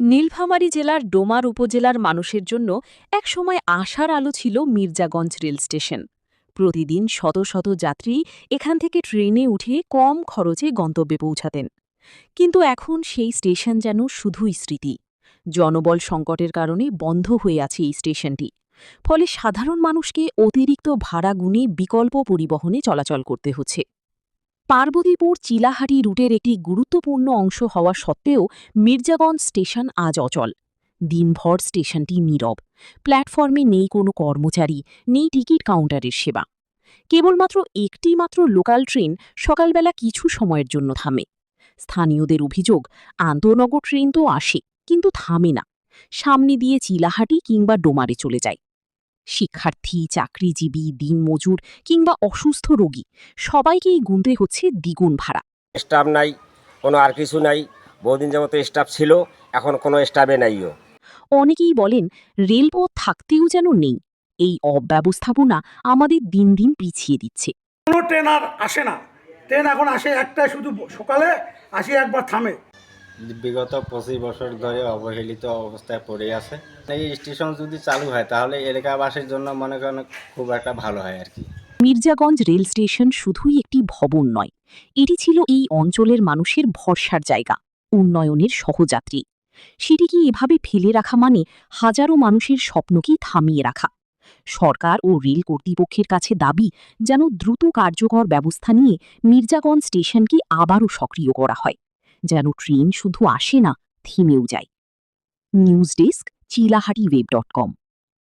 নীলফামারী জেলার ডোমার উপজেলার মানুষের জন্য একসময় আশার আলো ছিল মির্জাগঞ্জ রেল স্টেশন। প্রতিদিন শত শত যাত্রী এখান থেকে ট্রেনে উঠে কম খরচে গন্তব্যে পৌঁছাতেন। কিন্তু এখন সেই স্টেশন যেন শুধুই স্মৃতি। জনবল সংকটের কারণে বন্ধ হয়ে আছে এই স্টেশনটি। ফলে সাধারণ মানুষকে অতিরিক্ত ভাড়া গুনে বিকল্প পরিবহনে চলাচল করতে হচ্ছে। পার্বতীপুর চিলাহাটি রুটের একটি গুরুত্বপূর্ণ অংশ হওয়া সত্ত্বেও মির্জাগঞ্জ স্টেশন আজ অচল। দিনভর স্টেশনটি নীরব। প্ল্যাটফর্মে নেই কোনো কর্মচারী, নেই টিকিট কাউন্টারের সেবা। কেবলমাত্র একটি মাত্র লোকাল ট্রেন সকালবেলা কিছু সময়ের জন্য থামে। স্থানীয়দের অভিযোগ, আন্তনগর ট্রেন তো আসে, কিন্তু থামে না। সামনে দিয়ে চিলাহাটি কিংবা ডোমারে চলে যায়। শিক্ষার্থী, চাকরিজীবী, দিনমজুর কিংবা অসুস্থ রোগী সবাইকেই গুনতে হচ্ছে দ্বিগুণ ভাড়া। স্টাফ নাই, কোনো আর কিছু নাই। বহুদিন যাবত স্টাফ ছিল, এখন কোনো স্টাফে নাইও। অনেকেই বলেন রেলপথ থাকতেও যেন নেই। এই অব্যবস্থাপনা আমাদের দিন দিন পিছিয়ে দিচ্ছে। কোনো ট্রেন আর আসে না। ট্রেন এখন আসে একটাই, শুধু সকালে আসি, একবার থামে। বিগত 25 বছর ধরে অবহেলিত অবস্থায় পড়ে আছে। এই স্টেশন যদি চালু হয় তাহলে এলাকাবাসীর জন্য মনে করেন খুব একটা ভালো হয় আর কি। মির্জাগঞ্জ রেল স্টেশন শুধুই একটি ভবন নয়, এটি ছিল এই অঞ্চলের মানুষের ভরসার জায়গা, উন্নয়নের সহযাত্রী। সেটিকে এভাবে ফেলে রাখা মানে হাজারো মানুষের স্বপ্নকেই থামিয়ে রাখা। সরকার ও রেল কর্তৃপক্ষের কাছে দাবি যেন দ্রুত কার্যকর ব্যবস্থা নিয়ে মির্জাগঞ্জ স্টেশনকে আবারও সক্রিয় করা হয়, যেন ট্রেন শুধু আসে না, থেমেও যায়। News desk, Chilahati web.com।